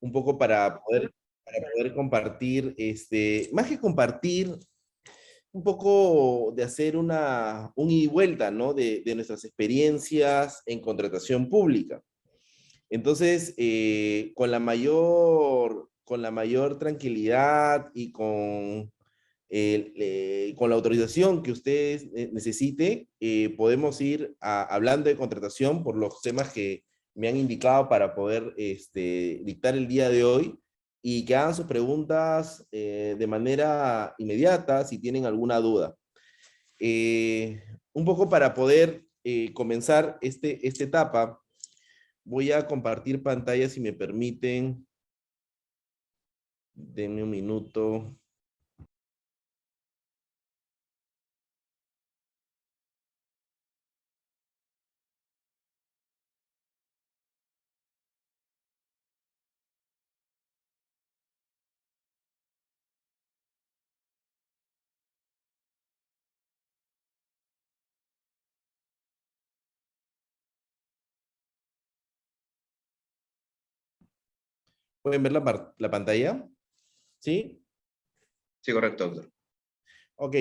un poco para poder compartir, más que compartir, un poco de hacer un ida y vuelta, ¿no? De nuestras experiencias en contratación pública. Entonces, con la mayor tranquilidad y con la autorización que ustedes necesite, podemos ir hablando de contratación por los temas que me han indicado para poder dictar el día de hoy y que hagan sus preguntas de manera inmediata si tienen alguna duda. Un poco para poder comenzar esta etapa, voy a compartir pantalla si me permiten. Denme un minuto. ¿Pueden ver la pantalla? ¿Sí? Sí, correcto, doctor. Ok.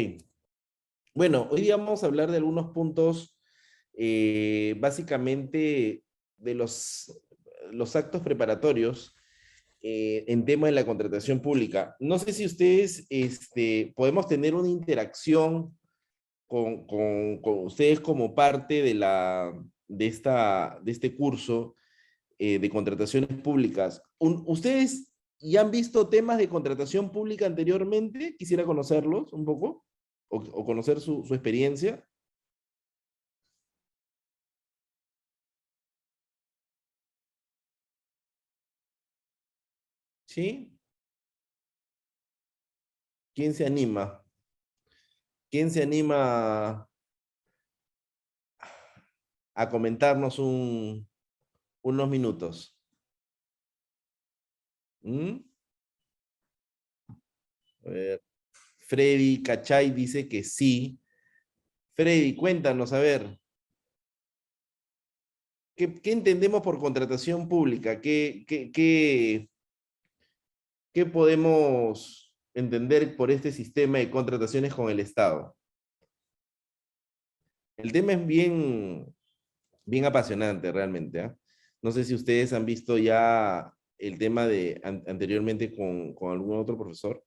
Bueno, hoy día vamos a hablar de algunos puntos, básicamente de los actos preparatorios en tema de la contratación pública. No sé si ustedes podemos tener una interacción con ustedes como parte de este curso de contrataciones públicas. ¿Ustedes ya han visto temas de contratación pública anteriormente? Quisiera conocerlos un poco o conocer su experiencia. ¿Sí? ¿Quién se anima? ¿Quién se anima a comentarnos unos minutos? ¿Mm? A ver. Freddy Cachay dice que sí. Freddy, cuéntanos, a ver, ¿qué entendemos por contratación pública? ¿Qué podemos entender por este sistema de contrataciones con el Estado? El tema es bien apasionante realmente, ¿ah? No sé si ustedes han visto ya el tema anteriormente con algún otro profesor.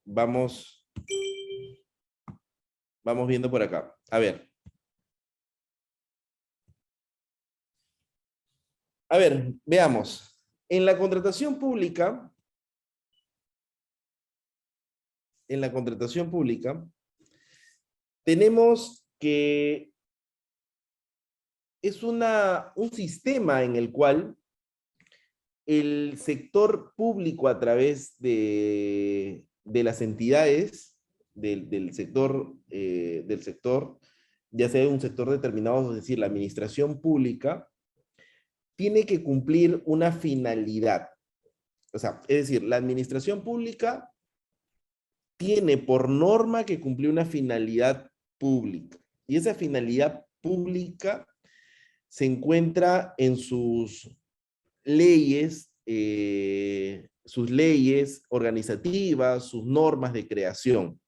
Vamos viendo por acá. A ver, veamos. En la contratación pública, tenemos que es un sistema en el cual el sector público a través de las entidades del sector, ya sea un sector determinado, es decir, la administración pública, tiene que cumplir una finalidad. O sea, es decir, la administración pública tiene por norma que cumplir una finalidad pública. Y esa finalidad pública se encuentra en sus leyes organizativas, sus normas de creación.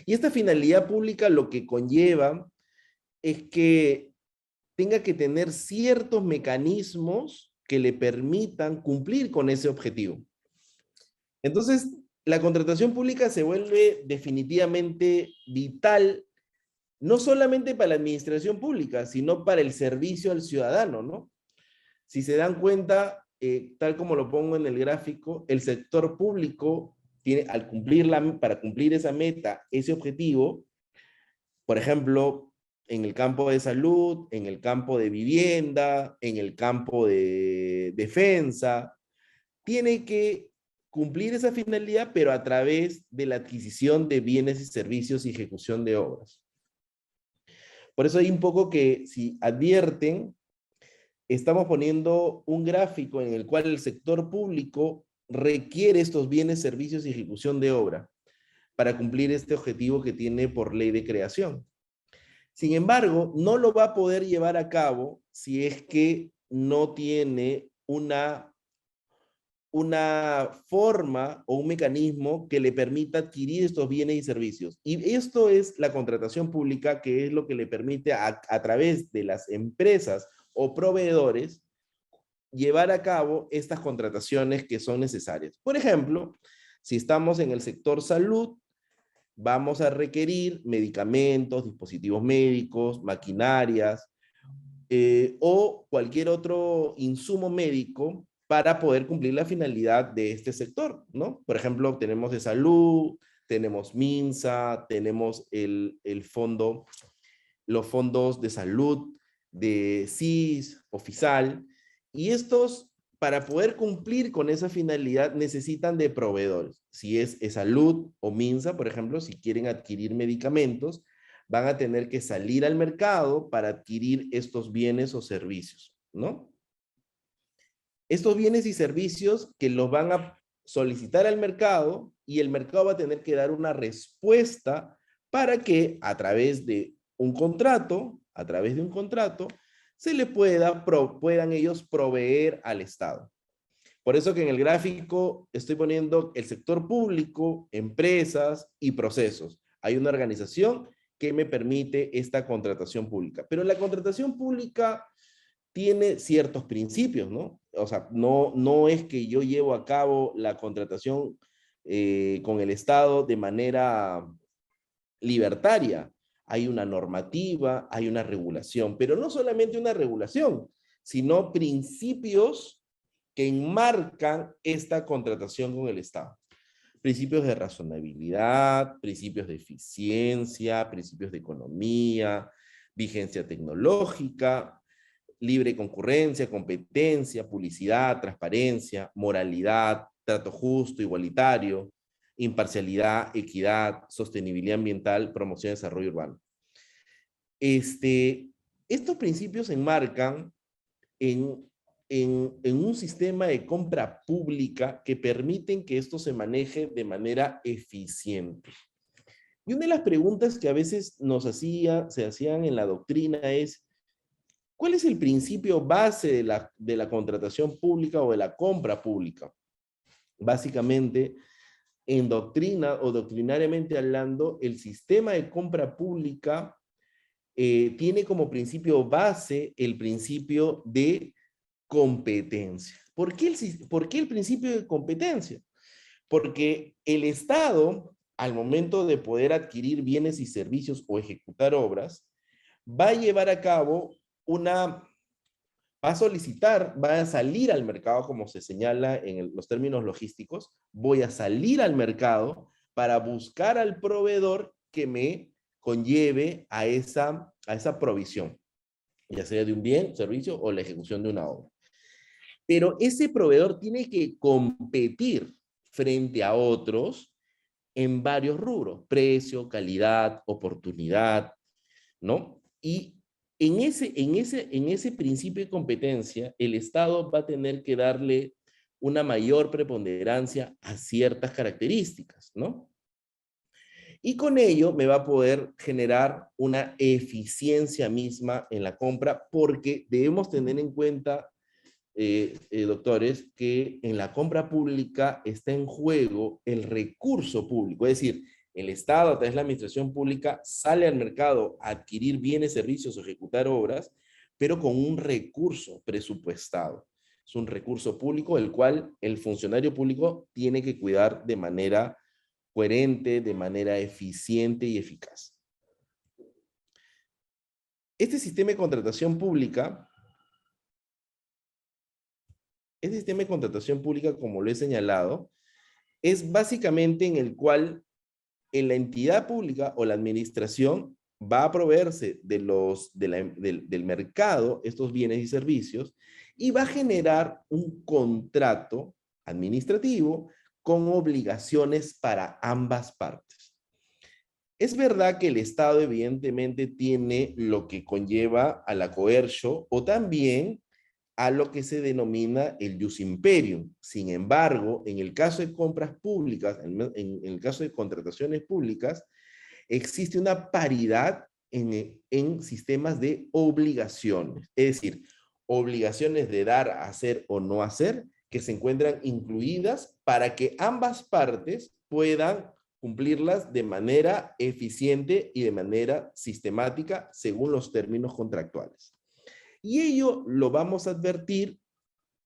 Y esta finalidad pública lo que conlleva es que tenga que tener ciertos mecanismos que le permitan cumplir con ese objetivo. Entonces, la contratación pública se vuelve definitivamente vital, no solamente para la administración pública, sino para el servicio al ciudadano, ¿no? Si se dan cuenta, tal como lo pongo en el gráfico, el sector público tiene, para cumplir esa meta, ese objetivo, por ejemplo, en el campo de salud, en el campo de vivienda, en el campo de defensa, tiene que cumplir esa finalidad, pero a través de la adquisición de bienes y servicios y ejecución de obras. Por eso hay un poco que, si advierten, estamos poniendo un gráfico en el cual el sector público requiere estos bienes, servicios y ejecución de obra para cumplir este objetivo que tiene por ley de creación. Sin embargo, no lo va a poder llevar a cabo si es que no tiene una forma o un mecanismo que le permita adquirir estos bienes y servicios. Y esto es la contratación pública, que es lo que le permite a través de las empresas o proveedores llevar a cabo estas contrataciones que son necesarias. Por ejemplo, si estamos en el sector salud, vamos a requerir medicamentos, dispositivos médicos, maquinarias, o cualquier otro insumo médico para poder cumplir la finalidad de este sector, ¿no? Por ejemplo, tenemos de salud, tenemos MINSA, tenemos el fondo, los fondos de salud de CIS, OFISAL, y estos, para poder cumplir con esa finalidad, necesitan de proveedores. Si es salud o MINSA, por ejemplo, si quieren adquirir medicamentos, van a tener que salir al mercado para adquirir estos bienes o servicios, ¿no? Estos bienes y servicios que los van a solicitar al mercado y el mercado va a tener que dar una respuesta para que a través de un contrato, se le puedan ellos proveer al Estado. Por eso que en el gráfico estoy poniendo el sector público, empresas y procesos. Hay una organización que me permite esta contratación pública. Pero la contratación pública tiene ciertos principios, ¿no? O sea, no es que yo llevo a cabo la contratación con el Estado de manera libertaria. Hay una normativa, hay una regulación, pero no solamente una regulación, sino principios que enmarcan esta contratación con el Estado. Principios de razonabilidad, principios de eficiencia, principios de economía, vigencia tecnológica, libre concurrencia, competencia, publicidad, transparencia, moralidad, trato justo, igualitario, imparcialidad, equidad, sostenibilidad ambiental, promoción y desarrollo urbano. Estos principios se enmarcan en un sistema de compra pública que permiten que esto se maneje de manera eficiente. Y una de las preguntas que a veces se hacían en la doctrina es, ¿cuál es el principio base de la contratación pública o de la compra pública? Básicamente, en doctrina o doctrinariamente hablando, el sistema de compra pública tiene como principio base el principio de competencia. ¿Por qué el principio de competencia? Porque el Estado, al momento de poder adquirir bienes y servicios o ejecutar obras, va a llevar a cabo va a salir al mercado, como se señala en los términos logísticos, voy a salir al mercado para buscar al proveedor que me conlleve a esa provisión, ya sea de un bien, servicio o la ejecución de una obra. Pero ese proveedor tiene que competir frente a otros en varios rubros: precio, calidad, oportunidad, ¿no? Y en ese principio de competencia, el Estado va a tener que darle una mayor preponderancia a ciertas características, ¿no? Y con ello me va a poder generar una eficiencia misma en la compra, porque debemos tener en cuenta, doctores, que en la compra pública está en juego el recurso público. Es decir, el Estado, a través de la administración pública, sale al mercado a adquirir bienes, servicios o ejecutar obras, pero con un recurso presupuestado. Es un recurso público el cual el funcionario público tiene que cuidar de manera coherente, de manera eficiente y eficaz. Este sistema de contratación pública, como lo he señalado, es básicamente en el cual en la entidad pública o la administración va a proveerse del mercado estos bienes y servicios y va a generar un contrato administrativo con obligaciones para ambas partes. Es verdad que el Estado evidentemente tiene lo que conlleva a la coercio o también a lo que se denomina el jus imperium. Sin embargo, en el caso de compras públicas, en el caso de contrataciones públicas, existe una paridad en sistemas de obligaciones. Es decir, obligaciones de dar, hacer o no hacer, que se encuentran incluidas para que ambas partes puedan cumplirlas de manera eficiente y de manera sistemática según los términos contractuales. Y ello lo vamos a advertir,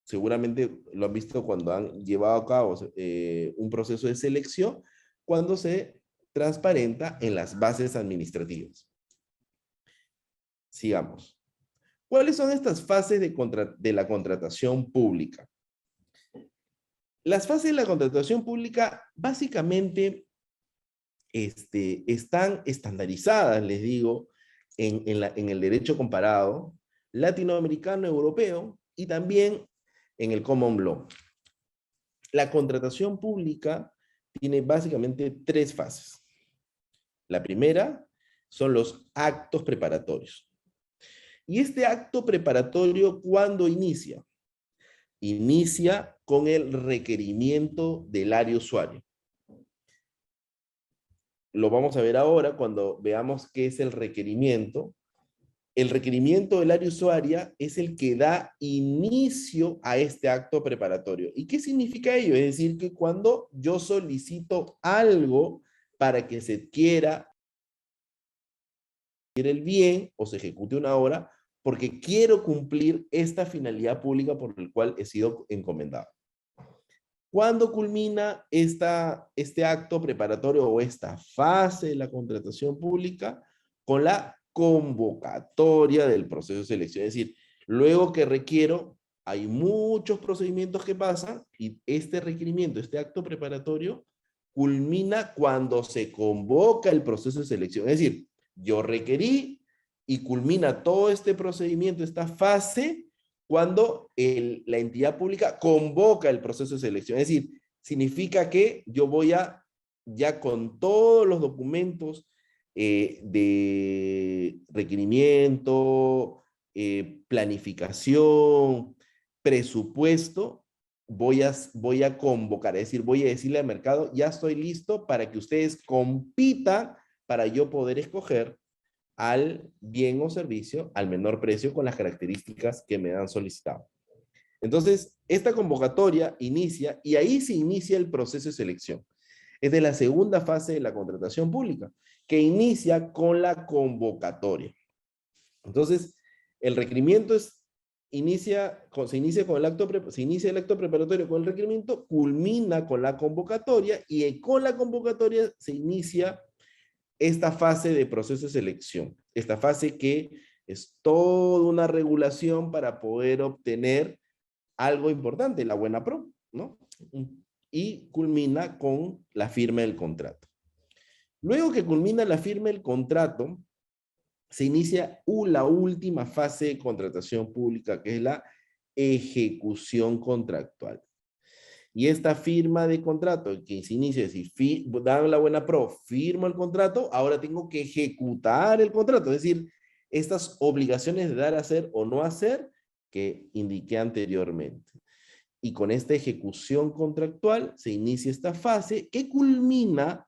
seguramente lo han visto cuando han llevado a cabo un proceso de selección, cuando se transparenta en las bases administrativas. Sigamos. ¿Cuáles son estas fases de la contratación pública? Las fases de la contratación pública básicamente están estandarizadas, les digo, en el derecho comparado latinoamericano, europeo y también en el Common Law. La contratación pública tiene básicamente 3 fases. La primera son los actos preparatorios. Y este acto preparatorio, ¿cuándo inicia? Inicia con el requerimiento del área usuario. Lo vamos a ver ahora cuando veamos qué es el requerimiento. El requerimiento del área usuaria es el que da inicio a este acto preparatorio. ¿Y qué significa ello? Es decir, que cuando yo solicito algo para que se quiera el bien o se ejecute una obra, porque quiero cumplir esta finalidad pública por la cual he sido encomendado. ¿Cuándo culmina este acto preparatorio o esta fase de la contratación pública? Con la convocatoria del proceso de selección. Es decir, luego que requiero, hay muchos procedimientos que pasan y este requerimiento, este acto preparatorio, culmina cuando se convoca el proceso de selección. Es decir, yo requerí y culmina todo este procedimiento, esta fase, cuando la entidad pública convoca el proceso de selección. Es decir, significa que yo voy a, ya con todos los documentos de requerimiento, planificación, presupuesto, voy a convocar, es decir, voy a decirle al mercado, ya estoy listo para que ustedes compitan para yo poder escoger al bien o servicio al menor precio con las características que me han solicitado. Entonces, esta convocatoria inicia y ahí se inicia el proceso de selección. Es de la segunda fase de la contratación pública, que inicia con la convocatoria. Entonces, el requerimiento se inicia el acto preparatorio con el requerimiento, culmina con la convocatoria y con la convocatoria se inicia esta fase de proceso de selección, esta fase que es toda una regulación para poder obtener algo importante, la buena pro, ¿no? Y culmina con la firma del contrato. Luego que culmina la firma del contrato, se inicia la última fase de contratación pública, que es la ejecución contractual. Y esta firma de contrato que se inicia, si dan la buena pro, firmo el contrato, ahora tengo que ejecutar el contrato, es decir, estas obligaciones de dar, hacer o no hacer que indiqué anteriormente. Y con esta ejecución contractual se inicia esta fase que culmina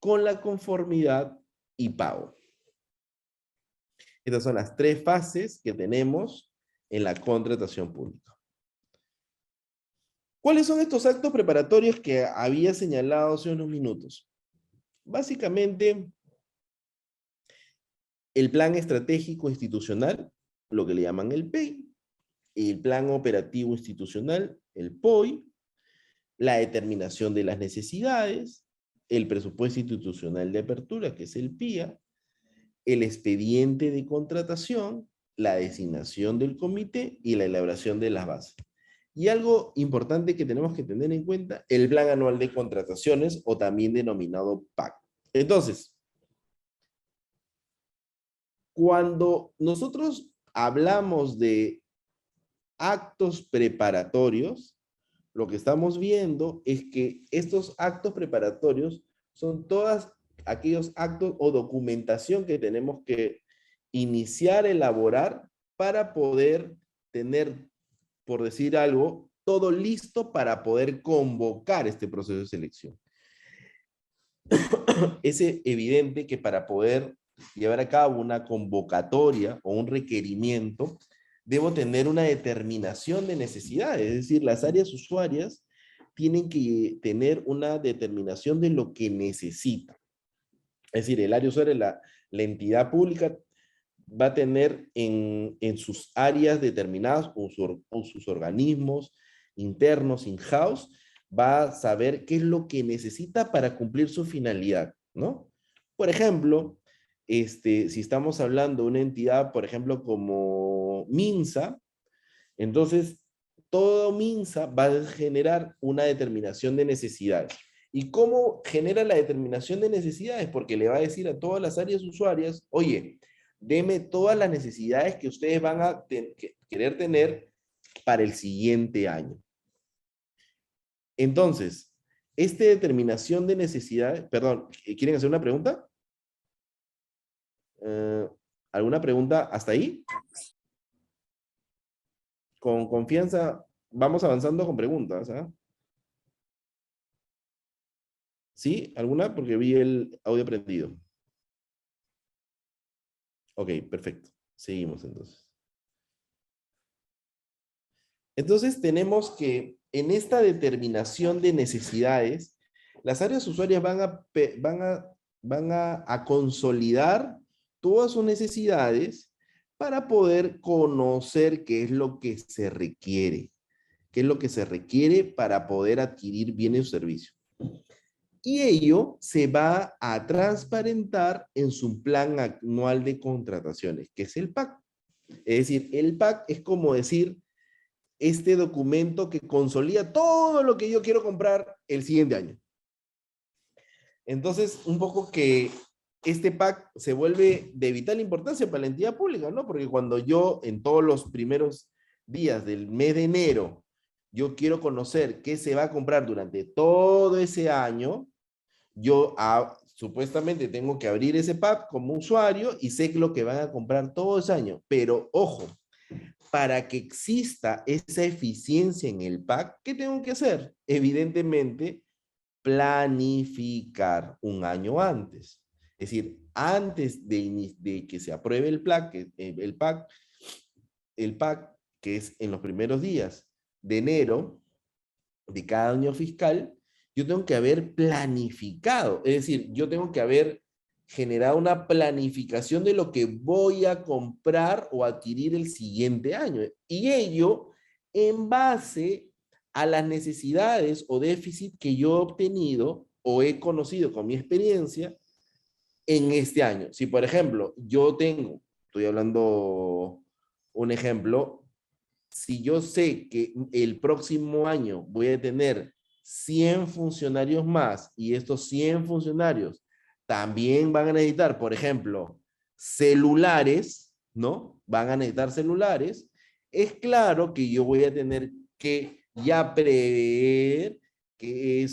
con la conformidad y pago. Estas son las 3 fases que tenemos en la contratación pública. ¿Cuáles son estos actos preparatorios que había señalado hace unos minutos? Básicamente, el plan estratégico institucional, lo que le llaman el PEI, el plan operativo institucional, el POI, la determinación de las necesidades, el presupuesto institucional de apertura, que es el PIA, el expediente de contratación, la designación del comité y la elaboración de las bases. Y algo importante que tenemos que tener en cuenta, el plan anual de contrataciones o también denominado PAC. Entonces, cuando nosotros hablamos de actos preparatorios, lo que estamos viendo es que estos actos preparatorios son todos aquellos actos o documentación que tenemos que iniciar, elaborar para poder tener, por decir algo, todo listo para poder convocar este proceso de selección. Es evidente que para poder llevar a cabo una convocatoria o un requerimiento, debo tener una determinación de necesidades, es decir, las áreas usuarias tienen que tener una determinación de lo que necesitan. Es decir, el área usuaria, la entidad pública va a tener en sus áreas determinadas o sus organismos internos, in-house, va a saber qué es lo que necesita para cumplir su finalidad, ¿no? Por ejemplo, si estamos hablando de una entidad, por ejemplo, como MINSA, entonces todo MINSA va a generar una determinación de necesidades. ¿Y cómo genera la determinación de necesidades? Porque le va a decir a todas las áreas usuarias, oye, deme todas las necesidades que ustedes van a querer tener para el siguiente año. Entonces, esta determinación de necesidades, perdón, ¿quieren hacer una pregunta? ¿Alguna pregunta hasta ahí? Con confianza, vamos avanzando con preguntas, ¿ah? ¿Sí? ¿Alguna? Porque vi el audio prendido. Ok, perfecto. Seguimos entonces. Entonces tenemos que en esta determinación de necesidades, las áreas usuarias van a consolidar todas sus necesidades para poder conocer qué es lo que se requiere, qué es lo que se requiere para poder adquirir bienes o servicios. Y ello se va a transparentar en su plan anual de contrataciones, que es el PAC. Es decir, el PAC es como decir, este documento que consolida todo lo que yo quiero comprar el siguiente año. Entonces, un poco que este PAC se vuelve de vital importancia para la entidad pública, ¿no? Porque cuando yo, en todos los primeros días del mes de enero, yo quiero conocer qué se va a comprar durante todo ese año, yo supuestamente tengo que abrir ese PAC como usuario y sé lo que van a comprar todo ese año. Pero, ojo, para que exista esa eficiencia en el PAC, ¿qué tengo que hacer? Evidentemente, planificar un año antes. Es decir, antes de que se apruebe el PAC, que es en los primeros días de enero de cada año fiscal, yo tengo que haber planificado. Es decir, yo tengo que haber generado una planificación de lo que voy a comprar o adquirir el siguiente año. Y ello en base a las necesidades o déficit que yo he obtenido o he conocido con mi experiencia en este año. Si, por ejemplo, yo tengo, estoy hablando un ejemplo, si yo sé que el próximo año voy a tener 100 funcionarios más y estos 100 funcionarios también van a necesitar, por ejemplo, celulares, ¿no? Van a necesitar celulares. Es claro que yo voy a tener que ya prever que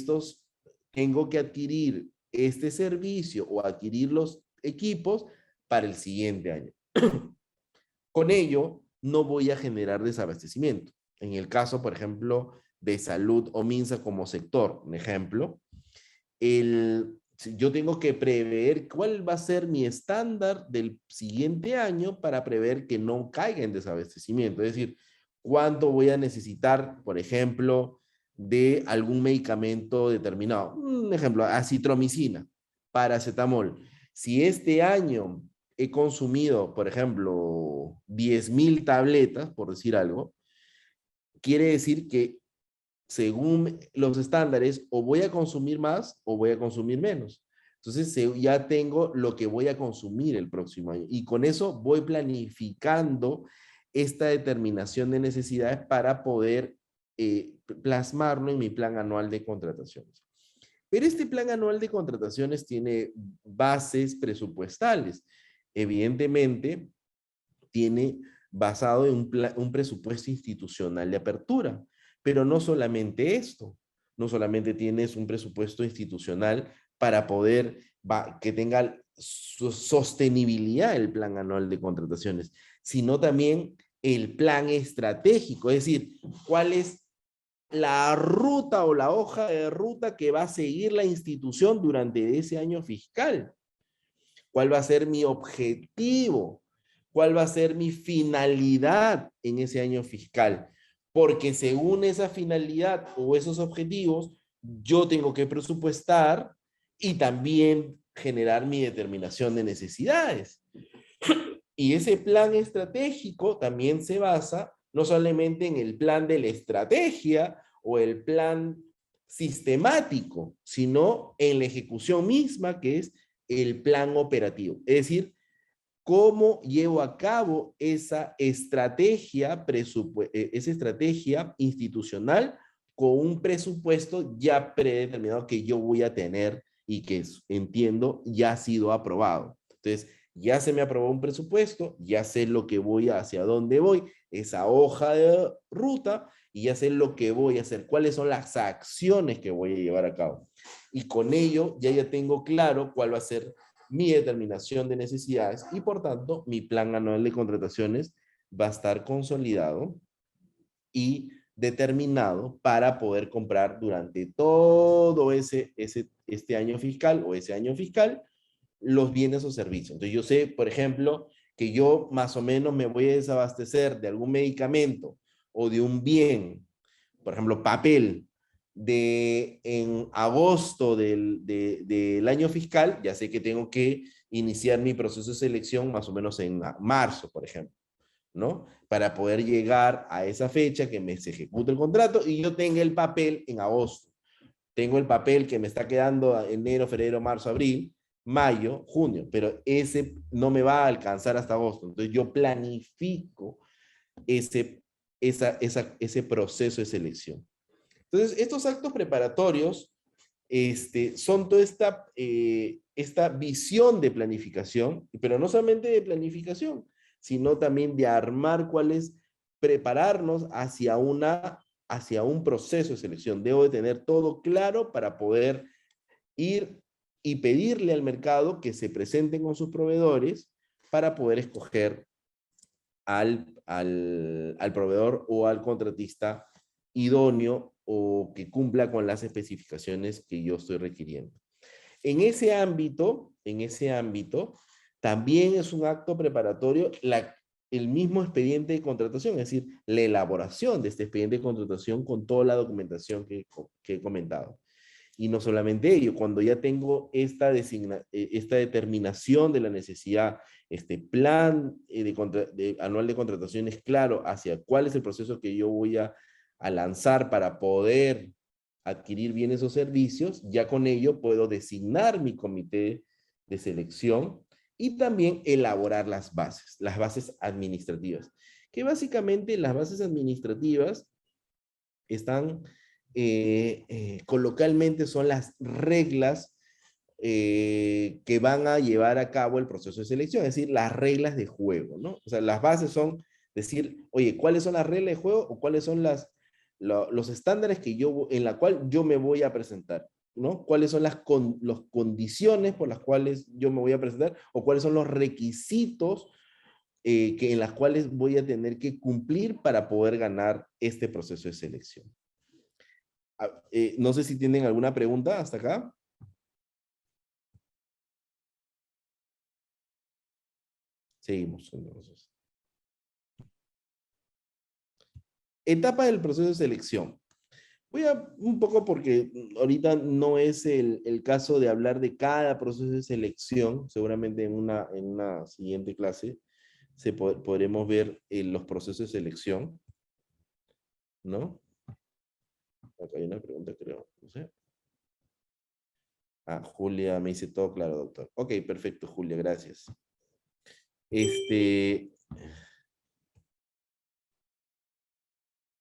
tengo que adquirir este servicio o adquirir los equipos para el siguiente año. Con ello, no voy a generar desabastecimiento. En el caso, por ejemplo, de salud o MINSA como sector, un ejemplo, yo tengo que prever cuál va a ser mi estándar del siguiente año para prever que no caiga en desabastecimiento. Es decir, cuánto voy a necesitar, por ejemplo, de algún medicamento determinado. Un ejemplo, acitromicina, paracetamol. Si este año he consumido, por ejemplo, 10.000 tabletas, por decir algo, quiere decir que según los estándares, o voy a consumir más o voy a consumir menos. Entonces, ya tengo lo que voy a consumir el próximo año. Y con eso voy planificando esta determinación de necesidades para poder plasmarlo en mi plan anual de contrataciones. Pero este plan anual de contrataciones tiene bases presupuestales. Evidentemente, tiene basado en un presupuesto institucional de apertura. Pero no solamente esto, no solamente tienes un presupuesto institucional para poder que tenga sostenibilidad el plan anual de contrataciones, sino también el plan estratégico, es decir, cuál es la ruta o la hoja de ruta que va a seguir la institución durante ese año fiscal. ¿Cuál va a ser mi objetivo? cuál va a ser mi finalidad en ese año fiscal, porque según esa finalidad o esos objetivos, yo tengo que presupuestar y también generar mi determinación de necesidades. Y ese plan estratégico también se basa no solamente en el plan de la estrategia o el plan sistemático, sino en la ejecución misma, que es el plan operativo. Es decir, cómo llevo a cabo esa estrategia institucional con un presupuesto ya predeterminado que yo voy a tener y que entiendo ya ha sido aprobado. Entonces, ya se me aprobó un presupuesto, ya sé lo que voy hacia dónde voy, esa hoja de ruta, y ya sé lo que voy a hacer, cuáles son las acciones que voy a llevar a cabo. Y con ello ya tengo claro cuál va a ser mi determinación de necesidades y por tanto mi plan anual de contrataciones va a estar consolidado y determinado para poder comprar durante todo este año fiscal o ese año fiscal los bienes o servicios. Entonces yo sé, por ejemplo, que yo más o menos me voy a desabastecer de algún medicamento o de un bien, por ejemplo, papel, en agosto del año fiscal, ya sé que tengo que iniciar mi proceso de selección más o menos en marzo, por ejemplo, ¿no? Para poder llegar a esa fecha que se ejecute el contrato y yo tenga el papel en agosto. Tengo el papel que me está quedando enero, febrero, marzo, abril, mayo, junio, pero ese no me va a alcanzar hasta agosto. Entonces yo planifico ese, ese proceso de selección. Entonces, estos actos preparatorios son toda esta visión de planificación, pero no solamente de planificación, sino también de armar prepararnos hacia un proceso de selección. Debo de tener todo claro para poder ir y pedirle al mercado que se presenten con sus proveedores para poder escoger al proveedor o al contratista idóneo o que cumpla con las especificaciones que yo estoy requiriendo. En ese ámbito, también es un acto preparatorio el mismo expediente de contratación, es decir, la elaboración de este expediente de contratación con toda la documentación que he comentado. Y no solamente ello, cuando ya tengo esta determinación de la necesidad, este plan anual de contrataciones claro hacia cuál es el proceso que yo voy a lanzar para poder adquirir bienes o servicios, ya con ello puedo designar mi comité de selección y también elaborar las bases administrativas, que básicamente las bases administrativas están coloquialmente son las reglas que van a llevar a cabo el proceso de selección, es decir, las reglas de juego, ¿no? O sea, las bases son decir, oye, ¿cuáles son las reglas de juego o cuáles son los estándares en la cual yo me voy a presentar? ¿No? ¿Cuáles son las condiciones por las cuales yo me voy a presentar o cuáles son los requisitos en las cuales voy a tener que cumplir para poder ganar este proceso de selección? No sé si tienen alguna pregunta hasta acá. Seguimos entonces. Etapa del proceso de selección. Voy a un poco porque ahorita no es el caso de hablar de cada proceso de selección. Seguramente en una siguiente clase podremos ver los procesos de selección, ¿no? Acá hay una pregunta, creo. No sé. Ah, Julia me dice todo claro, doctor. Ok, perfecto, Julia, gracias.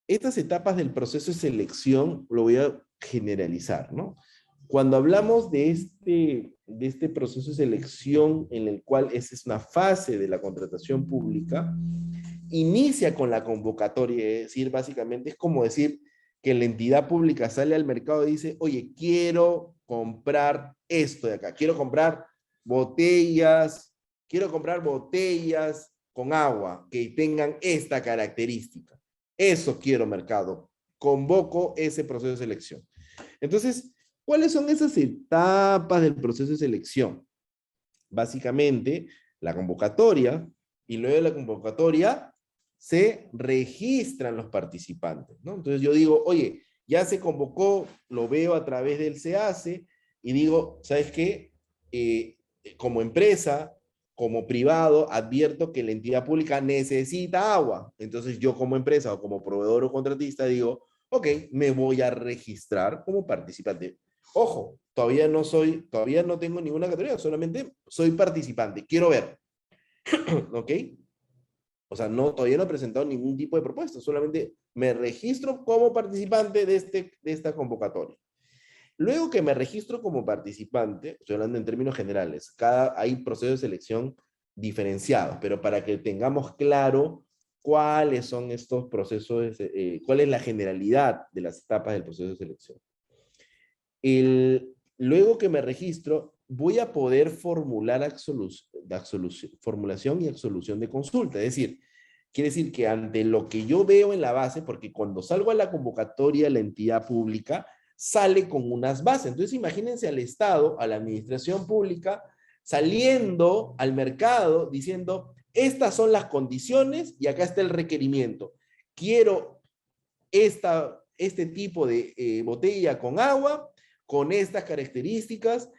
Estas etapas del proceso de selección lo voy a generalizar, ¿no? Cuando hablamos de este proceso de selección en el cual esa es una fase de la contratación pública, inicia con la convocatoria, es decir, básicamente es como decir que la entidad pública sale al mercado y dice, oye, quiero comprar esto de acá, quiero comprar botellas con agua que tengan esta característica. Eso quiero, mercado. Convoco ese proceso de selección. Entonces, ¿cuáles son esas etapas del proceso de selección? Básicamente, la convocatoria y luego de la convocatoria se registran los participantes, ¿no? Entonces yo digo, oye, ya se convocó, lo veo a través del SEACE y digo, ¿sabes qué? Como empresa, como privado, advierto que la entidad pública necesita agua. Entonces yo como empresa o como proveedor o contratista digo, ok, me voy a registrar como participante. Ojo, todavía no tengo ninguna categoría, solamente soy participante. Quiero ver, ¿ok? O sea, todavía no he presentado ningún tipo de propuesta, solamente me registro como participante de esta convocatoria. Luego que me registro como participante, estoy hablando en términos generales, hay procesos de selección diferenciados, pero para que tengamos claro cuáles son estos procesos, cuál es la generalidad de las etapas del proceso de selección. Luego que me registro, voy a poder formular formulación y absolución de consulta. Es decir, quiere decir que ante lo que yo veo en la base, porque cuando salgo a la convocatoria, la entidad pública sale con unas bases. Entonces imagínense al Estado, a la administración pública, saliendo al mercado diciendo, estas son las condiciones y acá está el requerimiento. Quiero este tipo de botella con agua, con estas características,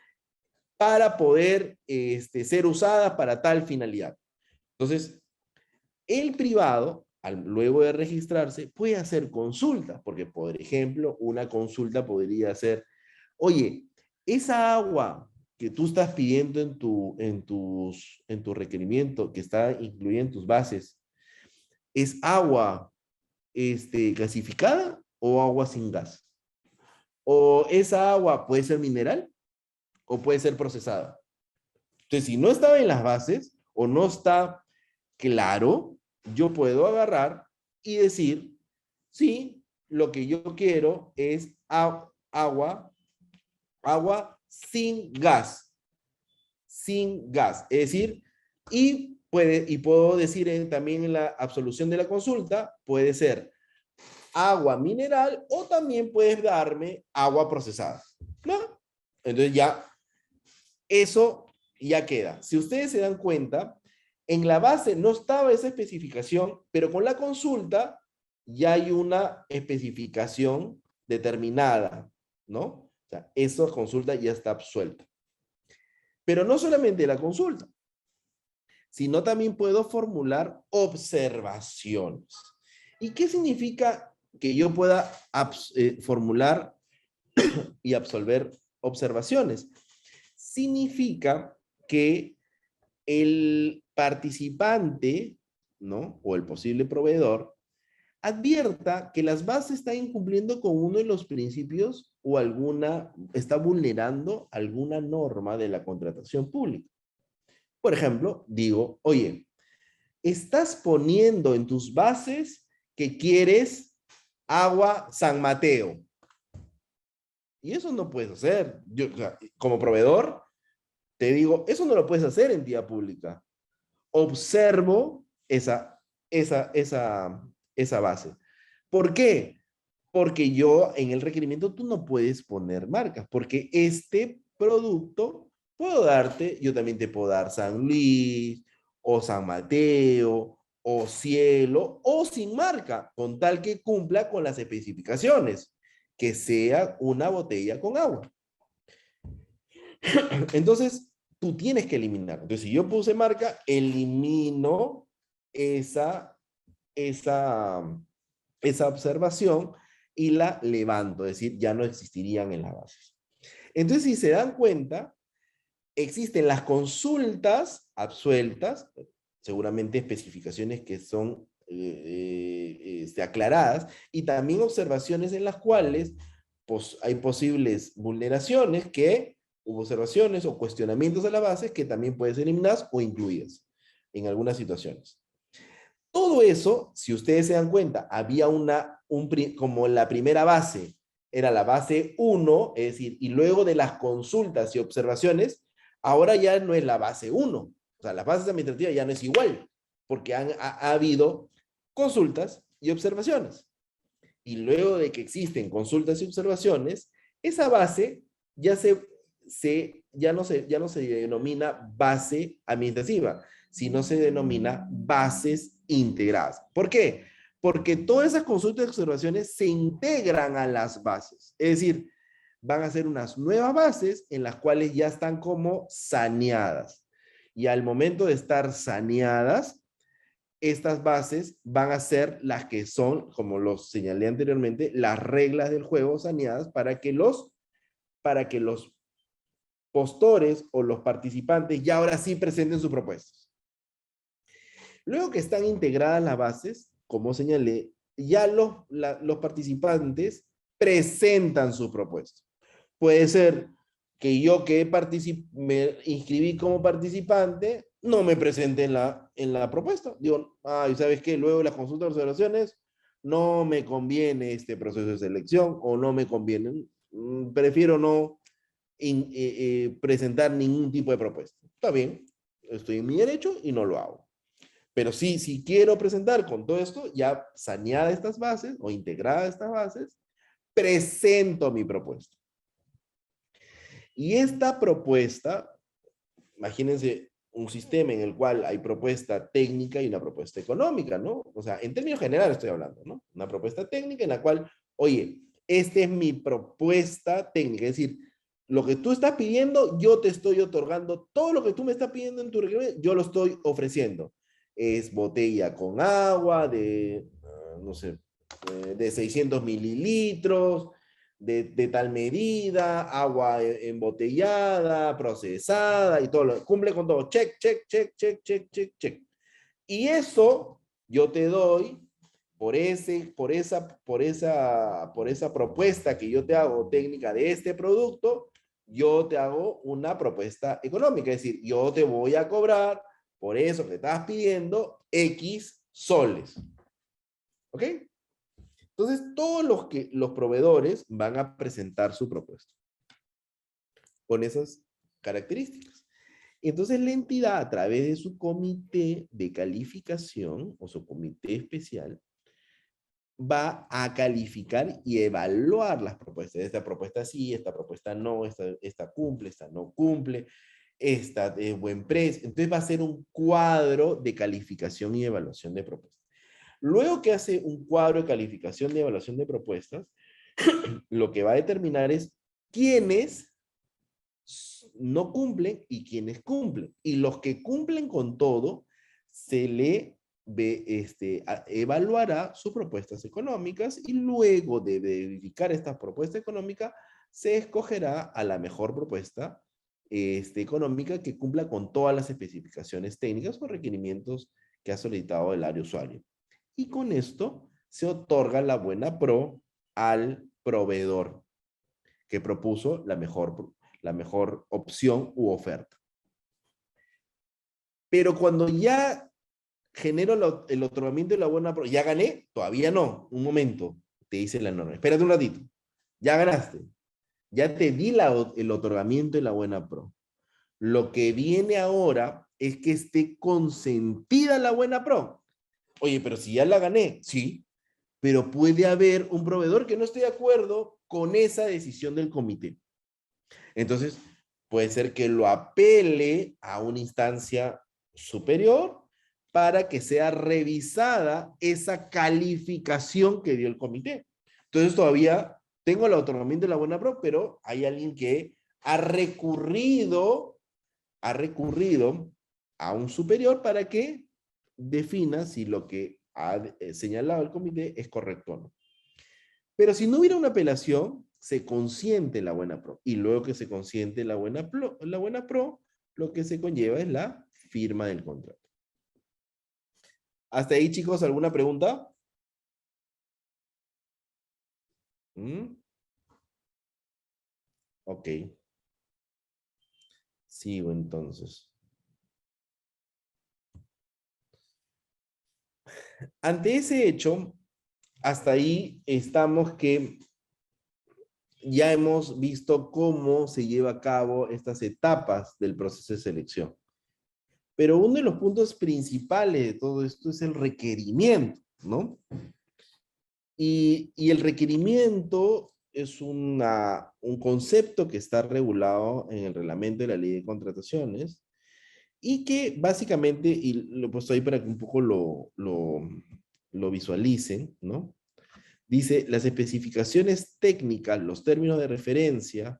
para poder ser usada para tal finalidad. Entonces, el privado, luego de registrarse, puede hacer consultas, porque, por ejemplo, una consulta podría ser, oye, esa agua que tú estás pidiendo en tu requerimiento, que está incluida en tus bases, ¿es agua gasificada o agua sin gas? ¿O esa agua puede ser mineral o puede ser procesada? Entonces, si no estaba en las bases o no está claro, yo puedo agarrar y decir, sí, lo que yo quiero es agua sin gas. Sin gas. Es decir, y puedo decir también en la absolución de la consulta, puede ser agua mineral o también puedes darme agua procesada, ¿no? Entonces ya, eso ya queda. Si ustedes se dan cuenta, en la base no estaba esa especificación, pero con la consulta ya hay una especificación determinada, ¿no? O sea, esa consulta ya está absuelta. Pero no solamente la consulta, sino también puedo formular observaciones. ¿Y qué significa que yo pueda formular y absolver observaciones? Significa que el participante, ¿no? O el posible proveedor, advierta que las bases están incumpliendo con uno de los principios o está vulnerando alguna norma de la contratación pública. Por ejemplo, digo, oye, estás poniendo en tus bases que quieres agua San Mateo. Y eso no puedes hacer. Yo, o sea, como proveedor, te digo, eso no lo puedes hacer en entidad pública. Observo esa base. ¿Por qué? Porque yo en el requerimiento tú no puedes poner marcas, porque este producto yo también te puedo dar San Luis, o San Mateo, o Cielo, o sin marca, con tal que cumpla con las especificaciones, que sea una botella con agua. Entonces, tú tienes que eliminar. Entonces, si yo puse marca, elimino esa observación y la levanto, es decir, ya no existirían en las bases. Entonces, si se dan cuenta, existen las consultas absueltas, seguramente especificaciones que son aclaradas, y también observaciones en las cuales pues, hay posibles vulneraciones observaciones o cuestionamientos a la base que también pueden ser eliminadas o incluidas en algunas situaciones. Todo eso, si ustedes se dan cuenta, había como la primera base, era la base 1, es decir, y luego de las consultas y observaciones, ahora ya no es la base 1. O sea, las bases administrativas ya no es igual, porque ha habido consultas y observaciones. Y luego de que existen consultas y observaciones, esa base ya se ya no se denomina base administrativa, sino se denomina bases integradas. ¿Por qué? Porque todas esas consultas y observaciones se integran a las bases. Es decir, van a ser unas nuevas bases en las cuales ya están como saneadas. Y al momento de estar saneadas, estas bases van a ser las que son, como los señalé anteriormente, las reglas del juego saneadas para que los postores o los participantes ya ahora sí presenten sus propuestas. Luego que están integradas las bases, como señalé, ya los participantes presentan su propuesta. Puede ser que yo que me inscribí como participante, no me presente en la propuesta. Digo, ay, ¿sabes qué? Luego de las consultas de observaciones, no me conviene este proceso de selección o no me conviene. Prefiero no presentar ningún tipo de propuesta. Está bien, estoy en mi derecho y no lo hago. Pero sí, si quiero presentar con todo esto, ya saneada estas bases o integrada estas bases, presento mi propuesta. Y esta propuesta, imagínense un sistema en el cual hay propuesta técnica y una propuesta económica, ¿no? O sea, en términos generales estoy hablando, ¿no? Una propuesta técnica en la cual, oye, esta es mi propuesta técnica, es decir, lo que tú estás pidiendo, yo te estoy otorgando, todo lo que tú me estás pidiendo en tu requerimiento, yo lo estoy ofreciendo. Es botella con agua de, no sé, de 600 mililitros, de tal medida, agua embotellada, procesada y todo. Cumple con todo. Check, check, check, check, check, check, check. Y eso yo te doy por esa propuesta que yo te hago técnica de este producto, yo te hago una propuesta económica. Es decir, yo te voy a cobrar por eso que estás pidiendo X soles. ¿Ok? Entonces, todos los proveedores van a presentar su propuesta con esas características. Entonces, la entidad, a través de su comité de calificación o su comité especial, va a calificar y evaluar las propuestas. Esta propuesta sí, esta propuesta no, esta cumple, esta no cumple, esta es buen precio. Entonces, va a ser un cuadro de calificación y evaluación de propuestas. Luego que hace un cuadro de calificación y evaluación de propuestas, lo que va a determinar es quiénes no cumplen y quiénes cumplen. Y los que cumplen con todo, se le evaluará sus propuestas económicas y luego de verificar estas propuestas económicas, se escogerá a la mejor propuesta económica que cumpla con todas las especificaciones técnicas o requerimientos que ha solicitado el área usuario. Y con esto se otorga la buena pro al proveedor que propuso la mejor opción u oferta. Pero cuando ya genero el otorgamiento de la buena pro, ¿ya gané? Todavía no. Un momento, te dice la norma. Espérate un ratito. Ya ganaste. Ya te di el otorgamiento de la buena pro. Lo que viene ahora es que esté consentida la buena pro. Oye, pero si ya la gané, sí, pero puede haber un proveedor que no esté de acuerdo con esa decisión del comité. Entonces, puede ser que lo apele a una instancia superior para que sea revisada esa calificación que dio el comité. Entonces, todavía tengo el otorgamiento de la buena pro, pero hay alguien que ha recurrido a un superior para que defina si lo que ha señalado el comité es correcto o no. Pero si no hubiera una apelación, se consiente la buena pro. Y luego que se consiente la buena pro, lo que se conlleva es la firma del contrato. ¿Hasta ahí, chicos, alguna pregunta? Ok. Sigo entonces. Ante ese hecho, hasta ahí estamos que ya hemos visto cómo se lleva a cabo estas etapas del proceso de selección. Pero uno de los puntos principales de todo esto es el requerimiento, ¿no? Y el requerimiento un concepto que está regulado en el reglamento de la ley de contrataciones y que básicamente, y lo he puesto ahí para que un poco lo visualicen, ¿no? Dice, las especificaciones técnicas, los términos de referencia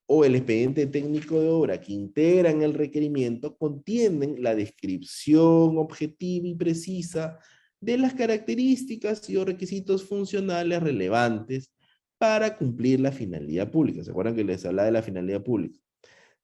o el expediente técnico de obra que integran el requerimiento contienen la descripción objetiva y precisa de las características y o requisitos funcionales relevantes para cumplir la finalidad pública. ¿Se acuerdan que les hablaba de la finalidad pública?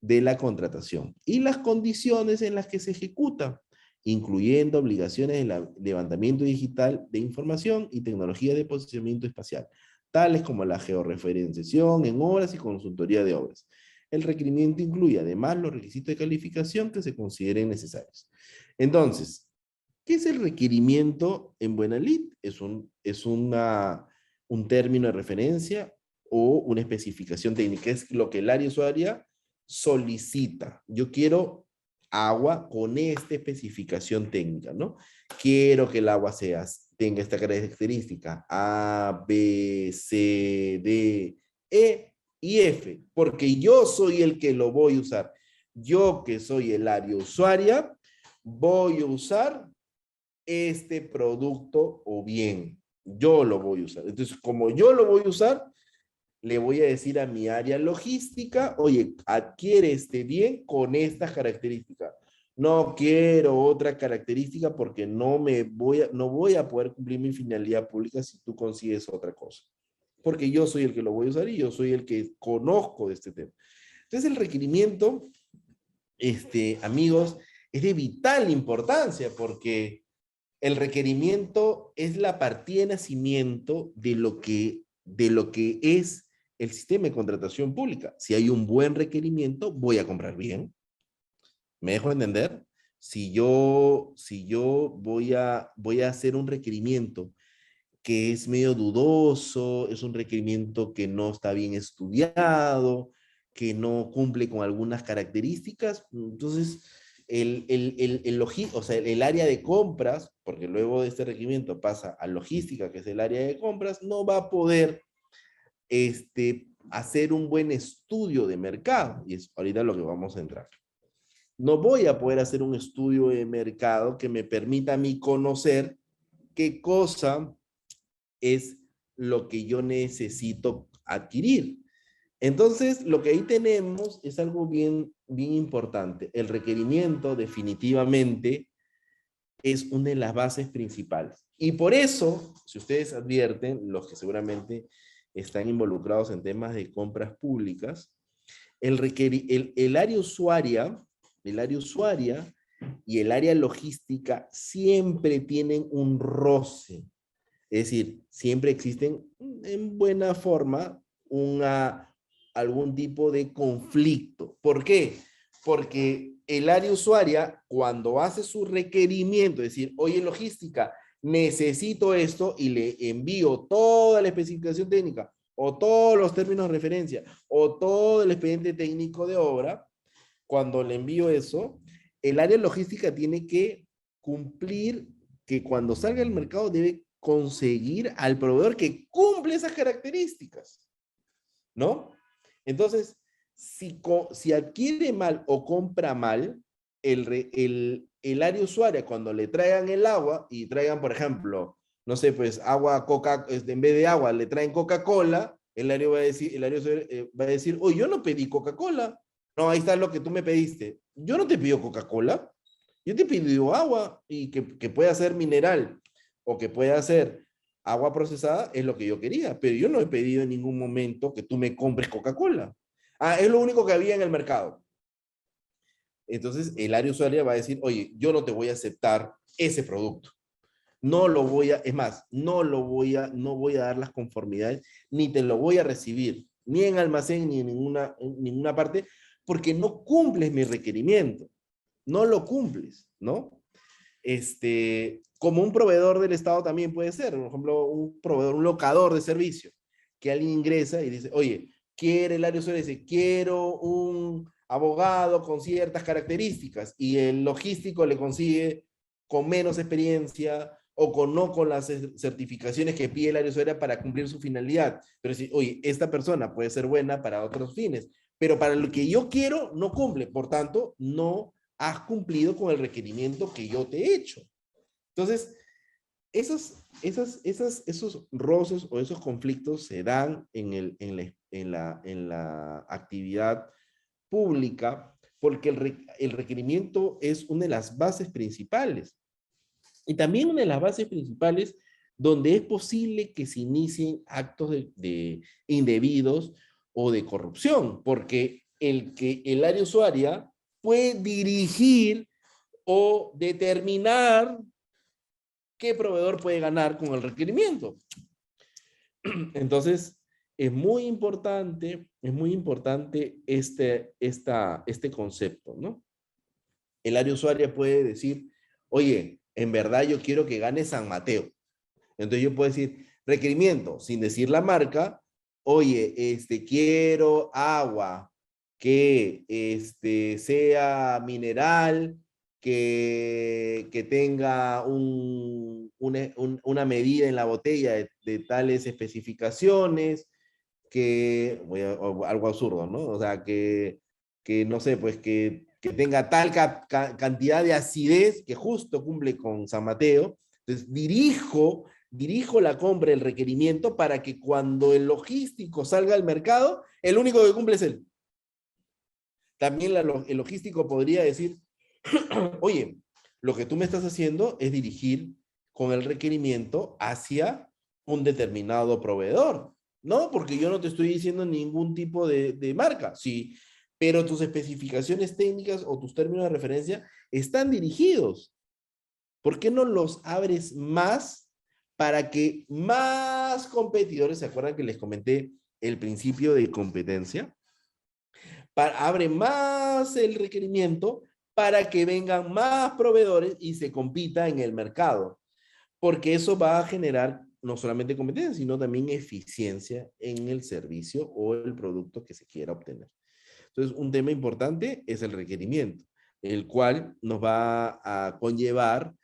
De la contratación y las condiciones en las que se ejecuta, incluyendo obligaciones de levantamiento digital de información y tecnología de posicionamiento espacial, tales como la georreferenciación en obras y consultoría de obras. El requerimiento incluye además los requisitos de calificación que se consideren necesarios. Entonces, ¿qué es el requerimiento en buena lid? Es un término de referencia o una especificación técnica, es lo que el área usuaria solicita. Yo quiero agua con esta especificación técnica, ¿no? Quiero que el agua tenga esta característica A, B, C, D, E y F, porque yo soy el que lo voy a usar. Yo que soy el área usuaria, voy a usar este producto o bien. Yo lo voy a usar. Entonces, como yo lo voy a usar, le voy a decir a mi área logística, oye, adquiere este bien con estas características. No quiero otra característica porque no voy a poder cumplir mi finalidad pública si tú consigues otra cosa. Porque yo soy el que lo voy a usar y yo soy el que conozco de este tema. Entonces el requerimiento, amigos, es de vital importancia porque el requerimiento es la partida de nacimiento de lo que es el sistema de contratación pública. Si hay un buen requerimiento, voy a comprar bien. ¿Me dejo entender? Si yo voy a hacer un requerimiento que es medio dudoso, es un requerimiento que no está bien estudiado, que no cumple con algunas características, entonces el área de compras, porque luego de este requerimiento pasa a logística, que es el área de compras, no va a poder hacer un buen estudio de mercado, y es ahorita lo que vamos a entrar. No voy a poder hacer un estudio de mercado que me permita a mí conocer qué cosa es lo que yo necesito adquirir. Entonces, lo que ahí tenemos es algo bien importante. El requerimiento definitivamente es una de las bases principales. Y por eso, si ustedes advierten, los que seguramente están involucrados en temas de compras públicas, el área usuaria y el área logística siempre tienen un roce. Es decir, siempre existen en buena forma algún tipo de conflicto. ¿Por qué? Porque el área usuaria, cuando hace su requerimiento, es decir, oye, logística, necesito esto y le envío toda la especificación técnica o todos los términos de referencia o todo el expediente técnico de obra, cuando le envío eso, el área logística tiene que cumplir que cuando salga al mercado debe conseguir al proveedor que cumple esas características, ¿no? Entonces, si adquiere mal o compra mal, el área usuaria, cuando le traigan el agua y traigan, por ejemplo, no sé, pues agua, en vez de agua le traen Coca-Cola, el área va a decir, oye, yo no pedí Coca-Cola. No, ahí está lo que tú me pediste. Yo no te pido Coca-Cola, yo te pido agua y que pueda ser mineral o que pueda ser agua procesada, es lo que yo quería, pero yo no he pedido en ningún momento que tú me compres Coca-Cola. Ah, es lo único que había en el mercado. Entonces, el área usuaria va a decir, oye, yo no te voy a aceptar ese producto. No lo voy a, es más, no voy a dar las conformidades, ni te lo voy a recibir, ni en almacén, ni en ninguna parte, porque no cumples mi requerimiento. No lo cumples, ¿no? Como un proveedor del Estado también puede ser, por ejemplo, un proveedor, un locador de servicio, que alguien ingresa y dice, oye, quiere el área usuaria, dice, quiero un abogado con ciertas características, y el logístico le consigue con menos experiencia, o no con las certificaciones que pide el área usuaria para cumplir su finalidad. Pero si, oye, esta persona puede ser buena para otros fines, pero para lo que yo quiero no cumple, por tanto, no has cumplido con el requerimiento que yo te he hecho. Entonces, esos roces o esos conflictos se dan en la actividad pública porque el requerimiento es una de las bases principales. Y también una de las bases principales donde es posible que se inicien actos de indebidos o de corrupción, porque el área usuaria puede dirigir o determinar qué proveedor puede ganar con el requerimiento. Entonces, es muy importante este concepto, ¿no? El área usuaria puede decir, oye, en verdad yo quiero que gane San Mateo. Entonces yo puedo decir, requerimiento, sin decir la marca, oye, quiero agua que sea mineral, que tenga una medida en la botella de tales especificaciones, algo absurdo, ¿no? O sea, que no sé, pues que tenga tal cantidad de acidez que justo cumple con San Mateo. Entonces, dirijo la compra, el requerimiento, para que cuando el logístico salga al mercado, el único que cumple es él. También el logístico podría decir, oye, lo que tú me estás haciendo es dirigir con el requerimiento hacia un determinado proveedor, ¿no? Porque yo no te estoy diciendo ningún tipo de marca, sí, pero tus especificaciones técnicas o tus términos de referencia están dirigidos. ¿Por qué no los abres más para que más competidores, se acuerdan que les comenté el principio de competencia? Abre más el requerimiento para que vengan más proveedores y se compita en el mercado, porque eso va a generar no solamente competencia, sino también eficiencia en el servicio o el producto que se quiera obtener. Entonces, un tema importante es el requerimiento, el cual nos va a conllevar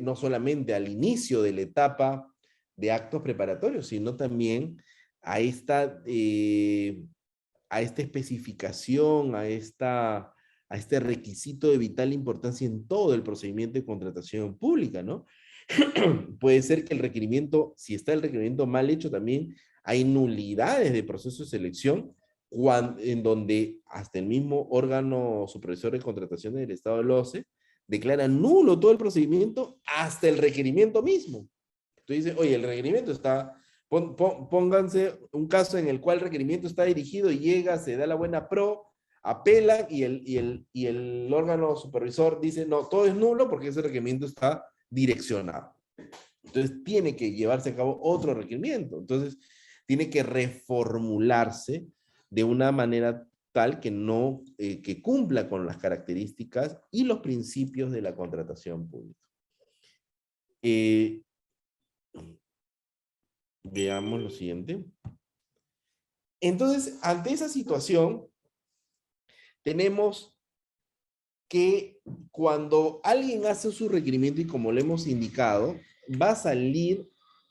no solamente al inicio de la etapa de actos preparatorios, sino también a esta especificación, a este requisito de vital importancia en todo el procedimiento de contratación pública, ¿no? Puede ser que el requerimiento, si está el requerimiento mal hecho, también hay nulidades de proceso de selección en donde hasta el mismo órgano supervisor de contratación del Estado del OCE declara nulo todo el procedimiento hasta el requerimiento mismo. Tú dices, oye, el requerimiento está, pónganse un caso en el cual el requerimiento está dirigido y llega, se da la buena pro, apela y el órgano supervisor dice, no, todo es nulo porque ese requerimiento está direccionado. Entonces tiene que llevarse a cabo otro requerimiento. Entonces tiene que reformularse de una manera tal que no, que cumpla con las características y los principios de la contratación pública. Veamos lo siguiente. Entonces, ante esa situación, tenemos que cuando alguien hace su requerimiento, y como lo hemos indicado, va a salir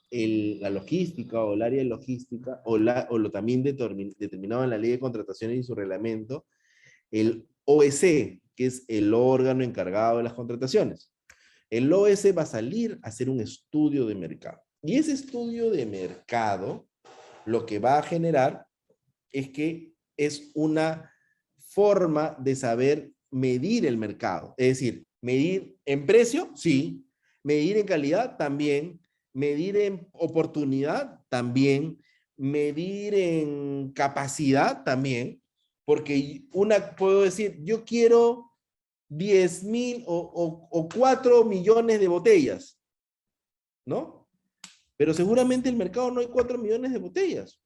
la logística o el área de logística, o lo también determinado en la ley de contrataciones y su reglamento, el OEC, que es el órgano encargado de las contrataciones. El OEC va a salir a hacer un estudio de mercado. Y ese estudio de mercado lo que va a generar es que es una forma de saber medir el mercado. Es decir, medir en precio, sí. Medir en calidad, también. Medir en oportunidad, también. Medir en capacidad, también. Porque puedo decir, yo quiero 10,000 o 4 millones de botellas, ¿no? Pero seguramente en el mercado no hay 4 millones de botellas.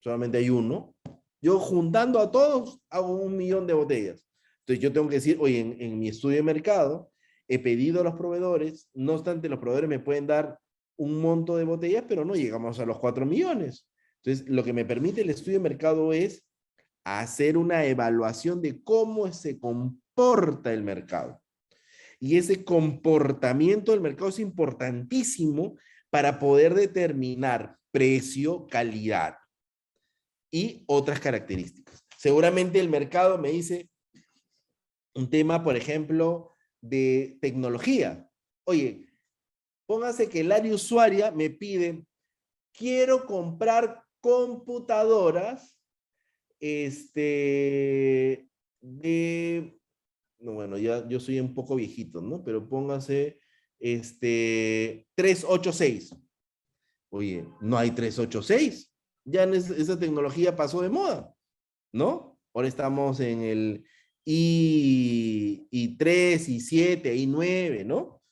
Solamente hay uno. Yo juntando a todos hago 1,000,000 de botellas. Entonces yo tengo que decir, oye, en mi estudio de mercado he pedido a los proveedores, no obstante los proveedores me pueden dar un monto de botellas, pero no llegamos a los 4 millones. Entonces lo que me permite el estudio de mercado es hacer una evaluación de cómo se comporta el mercado. Y ese comportamiento del mercado es importantísimo para poder determinar precio, calidad y otras características. Seguramente el mercado me dice un tema, por ejemplo, de tecnología. Oye, póngase que el área usuaria me pide, quiero comprar computadoras de, no, bueno, ya yo soy un poco viejito, ¿no? Pero póngase 386. Oye, no hay 386. Ya esa tecnología pasó de moda, ¿no? Ahora estamos en el I3, I7, I9, ¿no?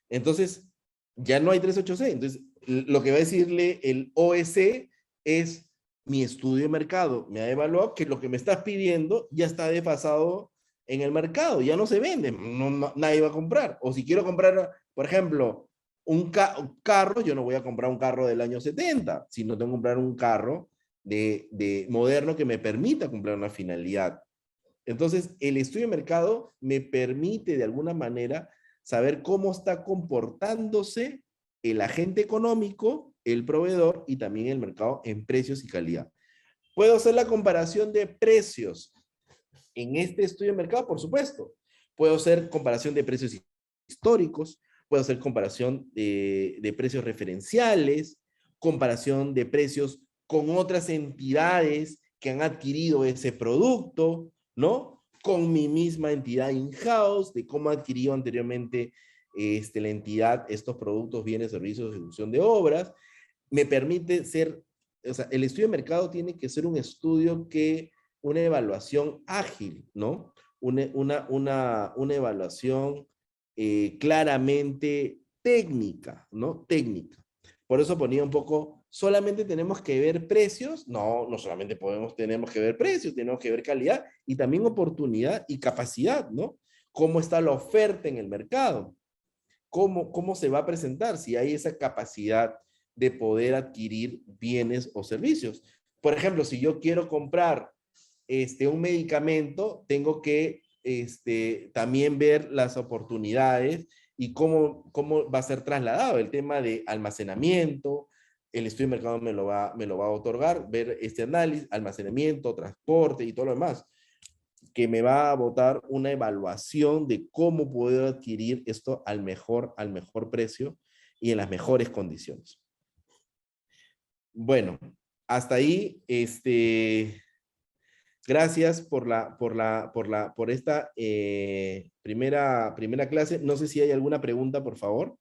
Entonces, ya no hay 386. Entonces, lo que va a decirle el OEC es mi estudio de mercado. Me ha evaluado que lo que me estás pidiendo ya está desfasado en el mercado, ya no se vende, nadie va a comprar. O si quiero comprar, por ejemplo, un carro, yo no voy a comprar un carro del año 70, sino tengo que comprar un carro de moderno que me permita cumplir una finalidad. Entonces, el estudio de mercado me permite de alguna manera saber cómo está comportándose el agente económico, el proveedor y también el mercado en precios y calidad. ¿Puedo hacer la comparación de precios en este estudio de mercado? Por supuesto. Puedo hacer comparación de precios históricos, puedo hacer comparación de precios referenciales, comparación de precios con otras entidades que han adquirido ese producto, ¿no? Con mi misma entidad in-house, de cómo ha adquirido anteriormente la entidad estos productos, bienes, servicios, ejecución de obras. Me permite ser, o sea, el estudio de mercado tiene que ser un estudio que, una evaluación ágil, ¿no? Una evaluación claramente técnica, ¿no? Técnica. Por eso ponía un poco, solamente tenemos que ver precios. No, no solamente tenemos que ver precios, tenemos que ver calidad y también oportunidad y capacidad, ¿no? ¿Cómo está la oferta en el mercado? ¿Cómo se va a presentar si hay esa capacidad de poder adquirir bienes o servicios? Por ejemplo, si yo quiero comprar un medicamento, tengo que también ver las oportunidades y cómo va a ser trasladado el tema de almacenamiento. El estudio de mercado me lo va a otorgar, ver este análisis, almacenamiento, transporte y todo lo demás, que me va a botar una evaluación de cómo puedo adquirir esto al mejor precio y en las mejores condiciones. Bueno, hasta ahí, gracias por esta primera clase. No sé si hay alguna pregunta, por favor.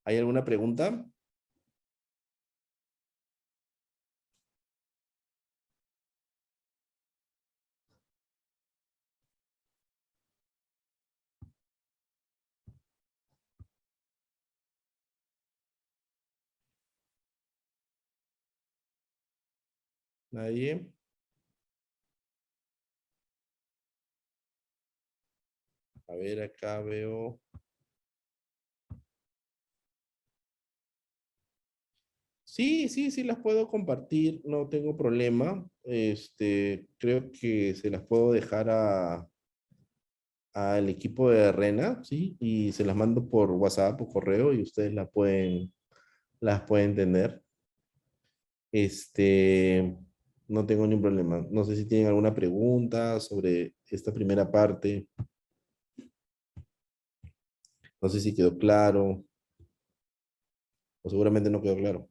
¿Hay alguna pregunta? ¿Nadie? A ver, acá veo. Sí, sí, sí las puedo compartir, no tengo problema. Creo que se las puedo dejar al equipo de Rena, ¿sí? Y se las mando por WhatsApp o correo y ustedes las pueden tener. No tengo ningún problema. No sé si tienen alguna pregunta sobre esta primera parte. No sé si quedó claro o seguramente no quedó claro.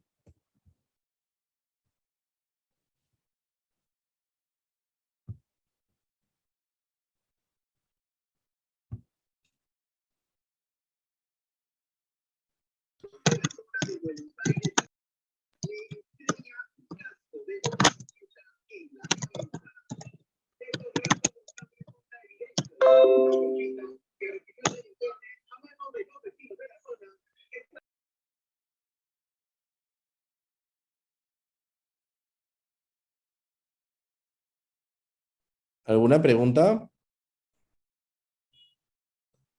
¿Alguna pregunta?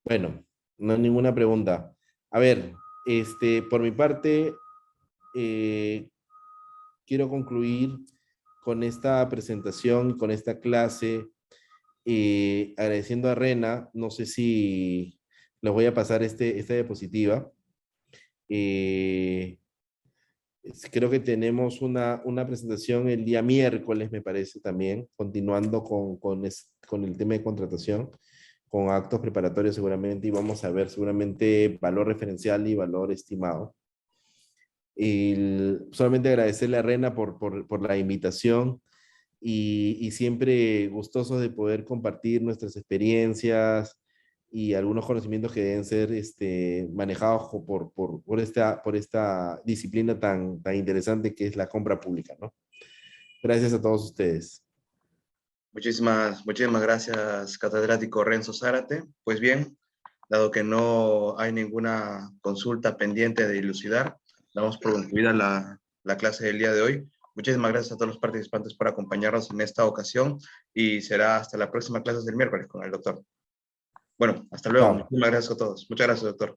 Bueno, no hay ninguna pregunta. A ver, por mi parte, eh, quiero concluir con esta presentación, con esta clase, agradeciendo a Rena. No sé si les voy a pasar esta diapositiva. Eh, Creo que tenemos una presentación el día miércoles, me parece también, continuando con el tema de contratación, con actos preparatorios seguramente, y vamos a ver seguramente valor referencial y valor estimado. Solamente agradecerle a Rena por la invitación y siempre gustosos de poder compartir nuestras experiencias y algunos conocimientos que deben ser manejados por esta disciplina tan interesante que es la compra pública, ¿no? Gracias a todos ustedes. Muchísimas gracias, catedrático Renzo Zárate. Pues bien, dado que no hay ninguna consulta pendiente de dilucidar, damos por concluida la clase del día de hoy. Muchísimas gracias a todos los participantes por acompañarnos en esta ocasión y será hasta la próxima clase del miércoles con el doctor. Bueno, hasta luego. Chao. Muchísimas gracias a todos. Muchas gracias, doctor.